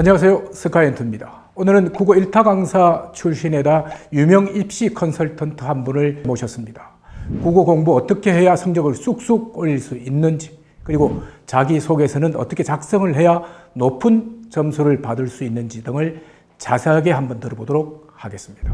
안녕하세요. 스카이엔트입니다. 오늘은 국어 1타 강사 출신에다 유명 입시 컨설턴트 한 분을 모셨습니다. 국어 공부 어떻게 해야 성적을 쑥쑥 올릴 수 있는지, 그리고 자기소개서는 어떻게 작성을 해야 높은 점수를 받을 수 있는지 등을 자세하게 한번 들어보도록 하겠습니다.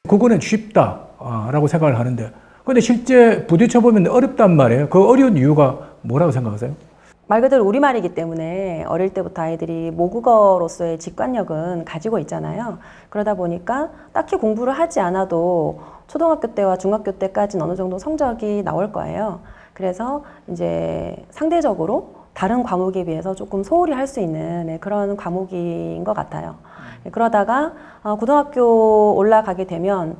국어는 쉽다라고 생각을 하는데, 근데 실제 부딪혀보면 어렵단 말이에요. 그 어려운 이유가 뭐라고 생각하세요? 말 그대로 우리말이기 때문에 어릴 때부터 아이들이 모국어로서의 직관력은 가지고 있잖아요. 그러다 보니까 딱히 공부를 하지 않아도 초등학교 때와 중학교 때까지는 어느 정도 성적이 나올 거예요. 그래서 이제 상대적으로 다른 과목에 비해서 조금 소홀히 할 수 있는 그런 과목인 것 같아요. 그러다가 고등학교 올라가게 되면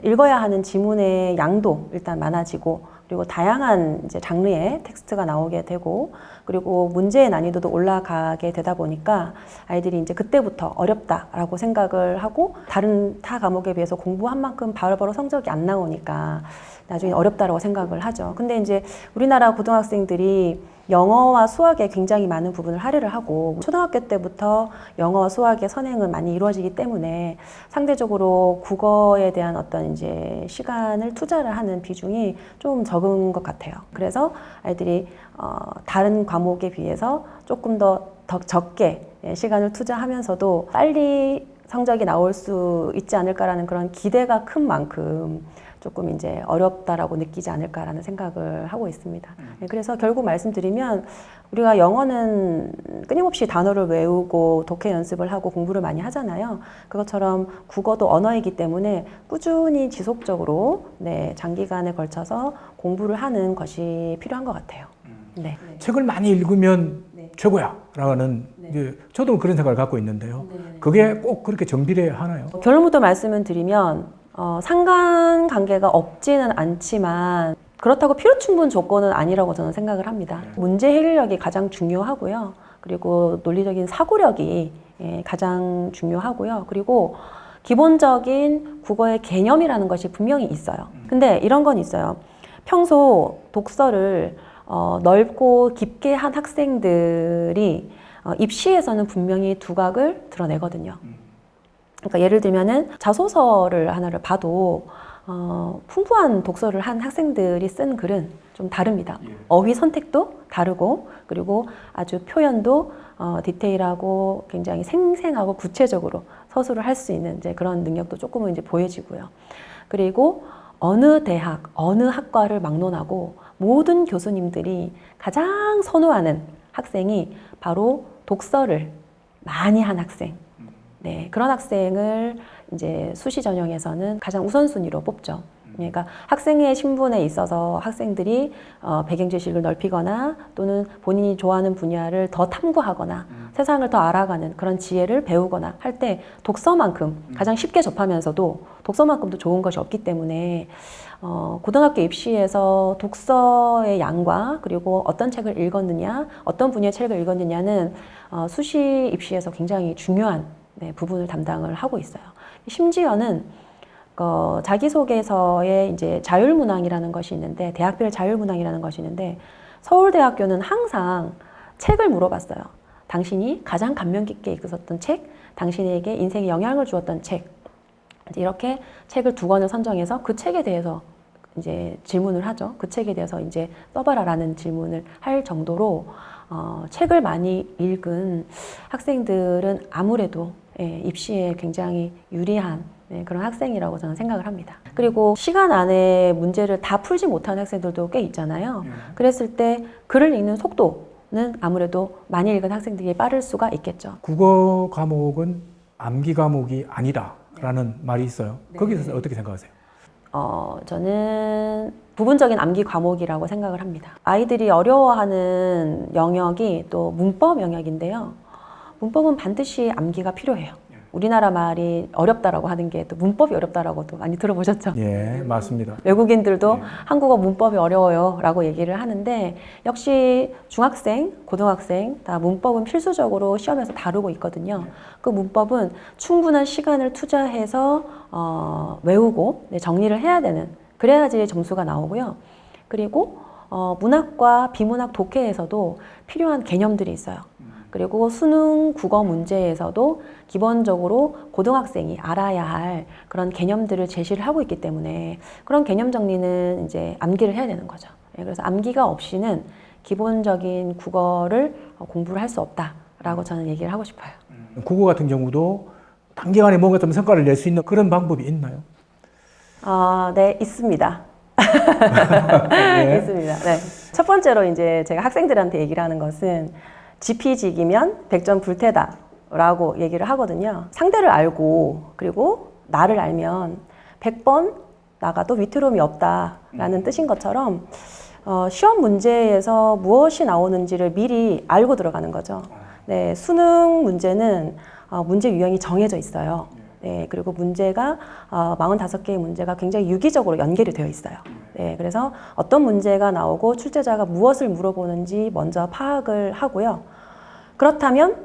읽어야 하는 지문의 양도 일단 많아지고, 그리고 다양한 이제 장르의 텍스트가 나오게 되고, 그리고 문제의 난이도도 올라가게 되다 보니까 아이들이 이제 그때부터 어렵다라고 생각을 하고, 다른 타 과목에 비해서 공부한 만큼 바로바로 성적이 안 나오니까 나중에 어렵다라고 생각을 하죠. 근데 이제 우리나라 고등학생들이 영어와 수학에 굉장히 많은 부분을 할애를 하고, 초등학교 때부터 영어와 수학의 선행은 많이 이루어지기 때문에 상대적으로 국어에 대한 어떤 이제 시간을 투자를 하는 비중이 좀 적은 것 같아요. 그래서 아이들이 다른 과목에 비해서 조금 더 적게 시간을 투자하면서도 빨리 성적이 나올 수 있지 않을까라는 그런 기대가 큰 만큼 조금 이제 어렵다라고 느끼지 않을까라는 생각을 하고 있습니다. 그래서 결국 말씀드리면, 우리가 영어는 끊임없이 단어를 외우고 독해 연습을 하고 공부를 많이 하잖아요. 그것처럼 국어도 언어이기 때문에 꾸준히 지속적으로 장기간에 걸쳐서 공부를 하는 것이 필요한 것 같아요. 네. 책을 많이 읽으면 최고야 라는, 저도 그런 생각을 갖고 있는데요. 그게 꼭 그렇게 정비례하나요? 결론부터 말씀을 드리면 상관관계가 없지는 않지만 그렇다고 필요충분 조건은 아니라고 저는 생각을 합니다. 문제 해결력이 가장 중요하고요. 그리고 논리적인 사고력이 가장 중요하고요. 그리고 기본적인 국어의 개념이라는 것이 분명히 있어요. 근데 이런 건 있어요. 평소 독서를 넓고 깊게 한 학생들이 입시에서는 분명히 두각을 드러내거든요. 그러니까 예를 들면은 자소서를 하나를 봐도 풍부한 독서를 한 학생들이 쓴 글은 좀 다릅니다. 어휘 선택도 다르고, 그리고 아주 표현도 디테일하고 굉장히 생생하고 구체적으로 서술을 할 수 있는 이제 그런 능력도 조금은 이제 보여지고요. 그리고 어느 대학, 어느 학과를 막론하고 모든 교수님들이 가장 선호하는 학생이 바로 독서를 많이 한 학생. 그런 학생을 이제 수시 전형에서는 가장 우선순위로 뽑죠. 그러니까 학생의 신분에 있어서 학생들이 배경 지식을 넓히거나 또는 본인이 좋아하는 분야를 더 탐구하거나 세상을 더 알아가는 그런 지혜를 배우거나 할 때 독서만큼 가장 쉽게 접하면서도 독서만큼도 좋은 것이 없기 때문에 고등학교 입시에서 독서의 양과 그리고 어떤 책을 읽었느냐, 어떤 분야의 책을 읽었느냐는 수시 입시에서 굉장히 중요한 부분을 담당을 하고 있어요. 심지어는 자기소개서에 이제 자율문항이라는 것이 있는데, 대학별 자율문항이라는 것이 있는데, 서울대학교는 항상 책을 물어봤어요. 당신이 가장 감명 깊게 읽었던 책, 당신에게 인생에 영향을 주었던 책, 이렇게 책을 2권을 선정해서 그 책에 대해서 이제 질문을 하죠. 그 책에 대해서 이제 써봐라라는 질문을 할 정도로 책을 많이 읽은 학생들은 아무래도 입시에 굉장히 유리한 그런 학생이라고 저는 생각을 합니다. 그리고 시간 안에 문제를 다 풀지 못하는 학생들도 꽤 있잖아요. 그랬을 때 글을 읽는 속도는 아무래도 많이 읽은 학생들이 빠를 수가 있겠죠. 국어 과목은 암기 과목이 아니다라는 말이 있어요. 거기에 대해서 어떻게 생각하세요? 저는 부분적인 암기 과목이라고 생각을 합니다. 아이들이 어려워하는 영역이 또 문법 영역인데요. 문법은 반드시 암기가 필요해요. 우리나라 말이 어렵다라고 하는 게 또 문법이 어렵다라고도 많이 들어보셨죠? 예, 맞습니다. 외국인들도 한국어 문법이 어려워요 라고 얘기를 하는데, 역시 중학생, 고등학생 다 문법은 필수적으로 시험에서 다루고 있거든요. 그 문법은 충분한 시간을 투자해서 외우고 정리를 해야 되는, 그래야지 점수가 나오고요. 그리고 문학과 비문학 독해에서도 필요한 개념들이 있어요. 그리고 수능 국어 문제에서도 기본적으로 고등학생이 알아야 할 그런 개념들을 제시를 하고 있기 때문에 그런 개념 정리는 이제 암기를 해야 되는 거죠. 그래서 암기가 없이는 기본적인 국어를 공부를 할 수 없다라고 저는 얘기를 하고 싶어요. 국어 같은 경우도 단기간에 뭔가 좀 성과를 낼 수 있는 그런 방법이 있나요? 네, 있습니다. 네. 있습니다. 네. 첫 번째로 이제 제가 학생들한테 얘기를 하는 것은 지피지기면 100점 불태다 라고 얘기를 하거든요. 상대를 알고 그리고 나를 알면 100번 나가도 위태로움이 없다라는 뜻인 것처럼 시험 문제에서 무엇이 나오는지를 미리 알고 들어가는 거죠. 네, 수능 문제는 문제 유형이 정해져 있어요. 네, 그리고 문제가 45개의 문제가 굉장히 유기적으로 연결이 되어 있어요. 네, 그래서 어떤 문제가 나오고 출제자가 무엇을 물어보는지 먼저 파악을 하고요. 그렇다면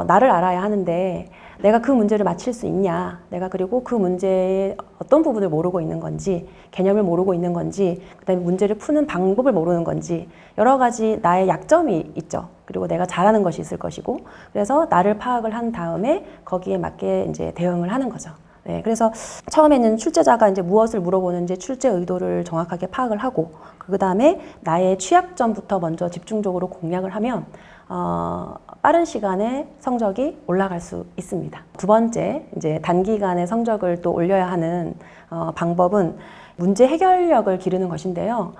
나를 알아야 하는데 내가 그 문제를 맞힐 수 있냐, 내가 그리고 그 문제의 어떤 부분을 모르고 있는 건지, 개념을 모르고 있는 건지, 그다음에 문제를 푸는 방법을 모르는 건지 여러 가지 나의 약점이 있죠. 그리고 내가 잘하는 것이 있을 것이고, 그래서 나를 파악을 한 다음에 거기에 맞게 이제 대응을 하는 거죠. 네, 그래서 처음에는 출제자가 이제 무엇을 물어보는지 출제 의도를 정확하게 파악을 하고, 그 다음에 나의 취약점부터 먼저 집중적으로 공략을 하면 빠른 시간에 성적이 올라갈 수 있습니다. 두 번째, 이제 단기간에 성적을 또 올려야 하는 방법은 문제 해결력을 기르는 것인데요.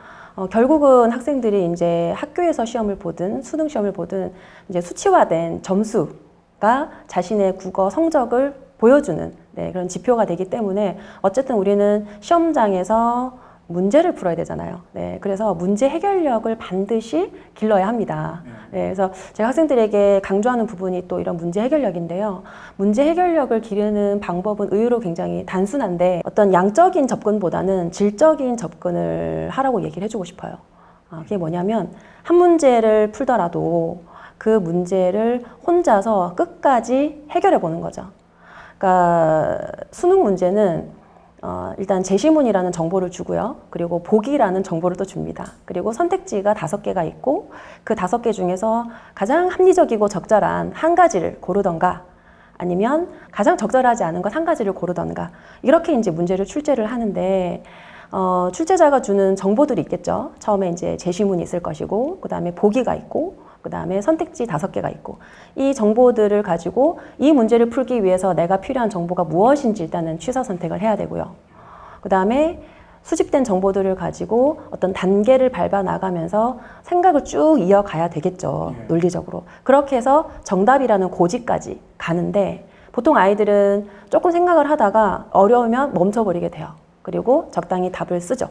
결국은 학생들이 이제 학교에서 시험을 보든 수능 시험을 보든 이제 수치화된 점수가 자신의 국어 성적을 보여주는 그런 지표가 되기 때문에 어쨌든 우리는 시험장에서 문제를 풀어야 되잖아요. 네, 그래서 문제 해결력을 반드시 길러야 합니다. 네, 그래서 제가 학생들에게 강조하는 부분이 또 이런 문제 해결력인데요. 문제 해결력을 기르는 방법은 의외로 굉장히 단순한데 어떤 양적인 접근보다는 질적인 접근을 하라고 얘기를 해주고 싶어요. 그게 뭐냐면 한 문제를 풀더라도 그 문제를 혼자서 끝까지 해결해 보는 거죠. 그러니까 수능 문제는 일단 제시문이라는 정보를 주고요. 그리고 보기라는 정보를 또 줍니다. 그리고 선택지가 5개가 있고 그 5개 중에서 가장 합리적이고 적절한 한 가지를 고르던가 아니면 가장 적절하지 않은 것 한 가지를 고르던가 이렇게 이제 문제를 출제를 하는데 출제자가 주는 정보들이 있겠죠. 처음에 이제 제시문이 있을 것이고 그 다음에 보기가 있고 그 다음에 선택지 5개가 있고 이 정보들을 가지고 이 문제를 풀기 위해서 내가 필요한 정보가 무엇인지 일단은 취사 선택을 해야 되고요. 그 다음에 수집된 정보들을 가지고 어떤 단계를 밟아 나가면서 생각을 쭉 이어가야 되겠죠. 논리적으로. 그렇게 해서 정답이라는 고지까지 가는데 보통 아이들은 조금 생각을 하다가 어려우면 멈춰버리게 돼요. 그리고 적당히 답을 쓰죠.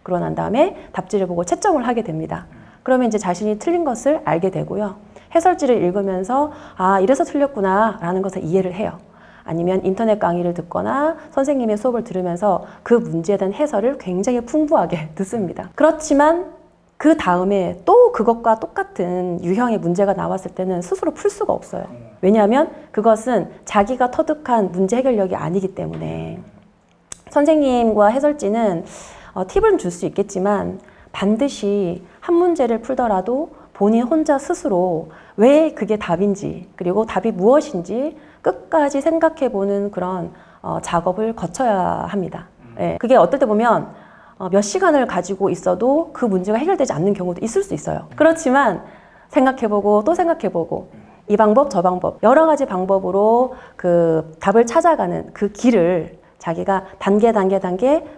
그러고 난 다음에 답지를 보고 채점을 하게 됩니다. 그러면 이제 자신이 틀린 것을 알게 되고요. 해설지를 읽으면서 이래서 틀렸구나 라는 것을 이해를 해요. 아니면 인터넷 강의를 듣거나 선생님의 수업을 들으면서 그 문제에 대한 해설을 굉장히 풍부하게 듣습니다. 그렇지만 그 다음에 또 그것과 똑같은 유형의 문제가 나왔을 때는 스스로 풀 수가 없어요. 왜냐하면 그것은 자기가 터득한 문제 해결력이 아니기 때문에 선생님과 해설지는 팁은 줄 수 있겠지만 반드시 한 문제를 풀더라도 본인 혼자 스스로 왜 그게 답인지 그리고 답이 무엇인지 끝까지 생각해보는 그런 작업을 거쳐야 합니다. 예, 그게 어떨 때 보면 몇 시간을 가지고 있어도 그 문제가 해결되지 않는 경우도 있을 수 있어요. 그렇지만 생각해보고 또 생각해보고 이 방법 저 방법 여러 가지 방법으로 그 답을 찾아가는 그 길을 자기가 단계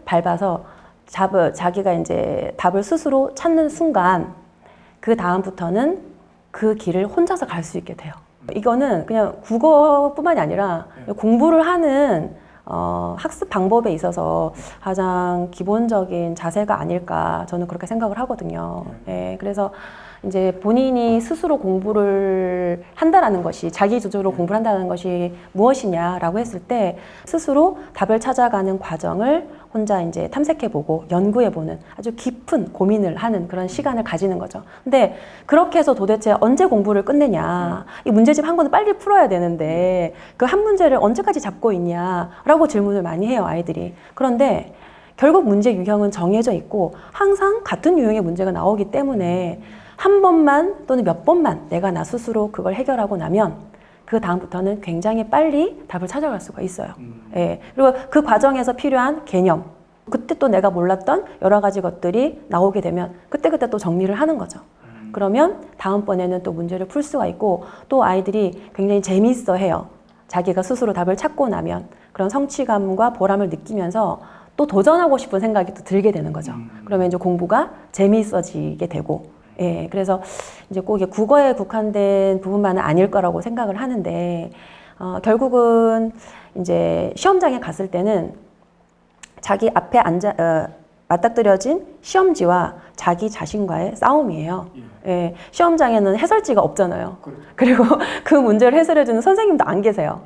밟아서 자기가 이제 답을 스스로 찾는 순간 그 다음부터는 그 길을 혼자서 갈 수 있게 돼요. 이거는 그냥 국어뿐만이 아니라 공부를 하는 학습 방법에 있어서 가장 기본적인 자세가 아닐까 저는 그렇게 생각을 하거든요. 예, 그래서 이제 본인이 스스로 공부를 한다라는 것이 자기 주도로 공부를 한다는 것이 무엇이냐라고 했을 때 스스로 답을 찾아가는 과정을 혼자 이제 탐색해보고 연구해보는 아주 깊은 고민을 하는 그런 시간을 가지는 거죠. 근데 그렇게 해서 도대체 언제 공부를 끝내냐? 이 문제집 한 권을 빨리 풀어야 되는데 그 한 문제를 언제까지 잡고 있냐라고 질문을 많이 해요, 아이들이. 그런데 결국 문제 유형은 정해져 있고 항상 같은 유형의 문제가 나오기 때문에 한 번만 또는 몇 번만 내가 나 스스로 그걸 해결하고 나면 그 다음부터는 굉장히 빨리 답을 찾아갈 수가 있어요. 예. 그리고 그 과정에서 필요한 개념, 그때 또 내가 몰랐던 여러 가지 것들이 나오게 되면 그때그때 또 정리를 하는 거죠. 그러면 다음번에는 또 문제를 풀 수가 있고 또 아이들이 굉장히 재미있어 해요. 자기가 스스로 답을 찾고 나면 그런 성취감과 보람을 느끼면서 또 도전하고 싶은 생각이 또 들게 되는 거죠. 그러면 이제 공부가 재미있어지게 되고, 예, 그래서 이제 꼭 이게 국어에 국한된 부분만은 아닐 거라고 생각을 하는데, 결국은 이제 시험장에 갔을 때는 자기 앞에 맞닥뜨려진 시험지와 자기 자신과의 싸움이에요. 예, 시험장에는 해설지가 없잖아요. 그리고 그 문제를 해설해주는 선생님도 안 계세요.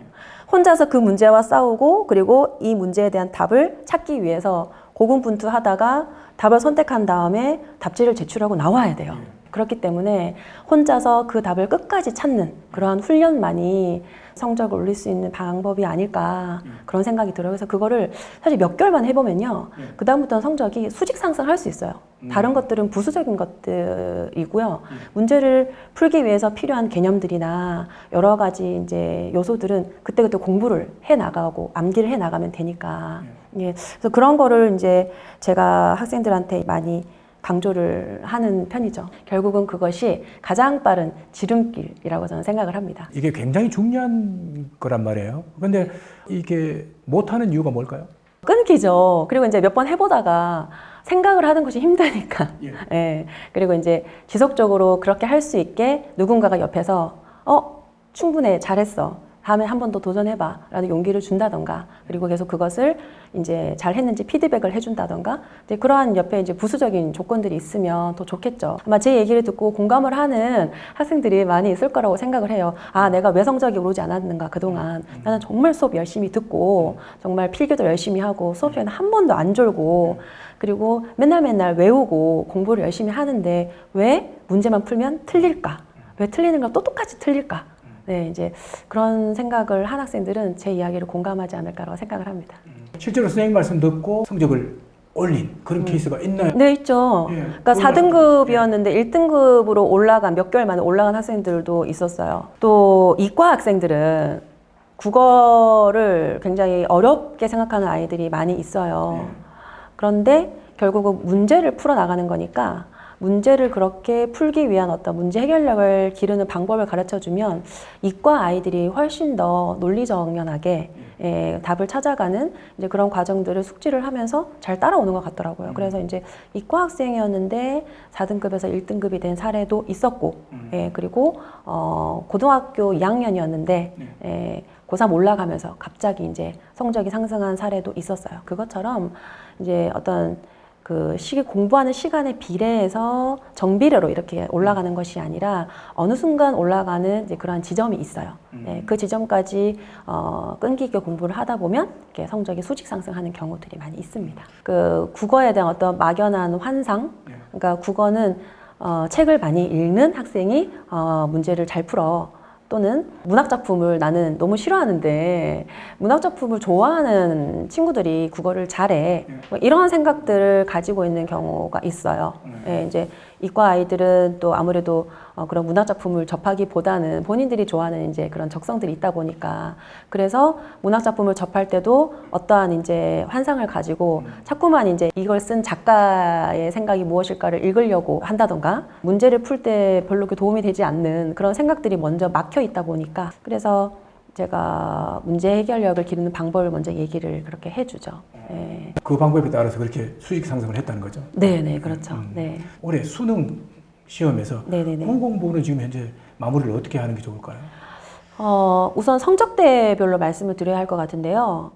혼자서 그 문제와 싸우고 그리고 이 문제에 대한 답을 찾기 위해서 고군분투하다가 답을 선택한 다음에 답지를 제출하고 나와야 돼요. 그렇기 때문에 혼자서 그 답을 끝까지 찾는 그러한 훈련만이 성적을 올릴 수 있는 방법이 아닐까 그런 생각이 들어요. 그래서 그거를 사실 몇 개월만 해보면요. 그 다음부터는 성적이 수직 상승할 수 있어요. 다른 것들은 부수적인 것들이고요. 문제를 풀기 위해서 필요한 개념들이나 여러 가지 이제 요소들은 그때그때 공부를 해 나가고 암기를 해 나가면 되니까. 예. 그래서 그런 거를 이제 제가 학생들한테 많이 강조를 하는 편이죠. 결국은 그것이 가장 빠른 지름길이라고 저는 생각을 합니다. 이게 굉장히 중요한 거란 말이에요. 근데 이게 못하는 이유가 뭘까요? 끊기죠. 그리고 이제 몇 번 해보다가 생각을 하는 것이 힘드니까. 예. 예. 그리고 이제 지속적으로 그렇게 할 수 있게 누군가가 옆에서 충분해, 잘했어. 다음에 한 번 더 도전해봐 라는 용기를 준다던가 그리고 계속 그것을 이제 잘 했는지 피드백을 해준다던가 이제 그러한 옆에 이제 부수적인 조건들이 있으면 더 좋겠죠. 아마 제 얘기를 듣고 공감을 하는 학생들이 많이 있을 거라고 생각을 해요. 아, 내가 왜 성적이 오르지 않았는가 그동안 나는 정말 수업 열심히 듣고 정말 필기도 열심히 하고 수업 시간에 한 번도 안 졸고 그리고 맨날 외우고 공부를 열심히 하는데 왜 문제만 풀면 틀릴까? 왜 틀리는 걸 또 똑같이 틀릴까? 네, 이제 그런 생각을 한 학생들은 제 이야기를 공감하지 않을까라고 생각을 합니다. 실제로 선생님 말씀 듣고 성적을 올린 그런 케이스가 있나요? 네, 있죠. 예, 그러니까 4등급이었는데 1등급으로 올라간 몇 개월 만에 올라간 학생들도 있었어요. 또 이과 학생들은 국어를 굉장히 어렵게 생각하는 아이들이 많이 있어요. 그런데 결국은 문제를 풀어 나가는 거니까 문제를 그렇게 풀기 위한 어떤 문제 해결력을 기르는 방법을 가르쳐주면 이과 아이들이 훨씬 더 논리정연하게 답을 찾아가는 이제 그런 과정들을 숙지를 하면서 잘 따라오는 것 같더라고요. 그래서 이제 이과 학생이었는데 4등급에서 1등급이 된 사례도 있었고, 그리고 고등학교 2학년이었는데 고3 올라가면서 갑자기 이제 성적이 상승한 사례도 있었어요. 그것처럼 이제 어떤 그 공부하는 시간에 비례해서 정비례로 이렇게 올라가는 것이 아니라 어느 순간 올라가는 이제 그런 지점이 있어요. 그 지점까지 끈기 있게 공부를 하다 보면 이렇게 성적이 수직 상승하는 경우들이 많이 있습니다. 그 국어에 대한 어떤 막연한 환상, 그러니까 국어는 책을 많이 읽는 학생이 문제를 잘 풀어. 또는 문학작품을 나는 너무 싫어하는데 문학작품을 좋아하는 친구들이 국어를 잘해. 뭐 이런 생각들을 가지고 있는 경우가 있어요. 이제 이과 아이들은 또 아무래도 그런 문학작품을 접하기보다는 본인들이 좋아하는 이제 그런 적성들이 있다 보니까 그래서 문학작품을 접할 때도 어떠한 이제 환상을 가지고 자꾸만 이제 이걸 쓴 작가의 생각이 무엇일까를 읽으려고 한다던가 문제를 풀 때 별로 도움이 되지 않는 그런 생각들이 먼저 막혀 있다 보니까 그래서 제가 문제 해결력을 기르는 방법을 먼저 얘기를 그렇게 해주죠. 네. 그 방법에 따라서 그렇게 수직 상승을 했다는 거죠? 네, 그렇죠. 네. 올해 수능 시험에서 네네네. 공부는 지금 현재 마무리를 어떻게 하는 게 좋을까요? 우선 성적대별로 말씀을 드려야 할 것 같은데요.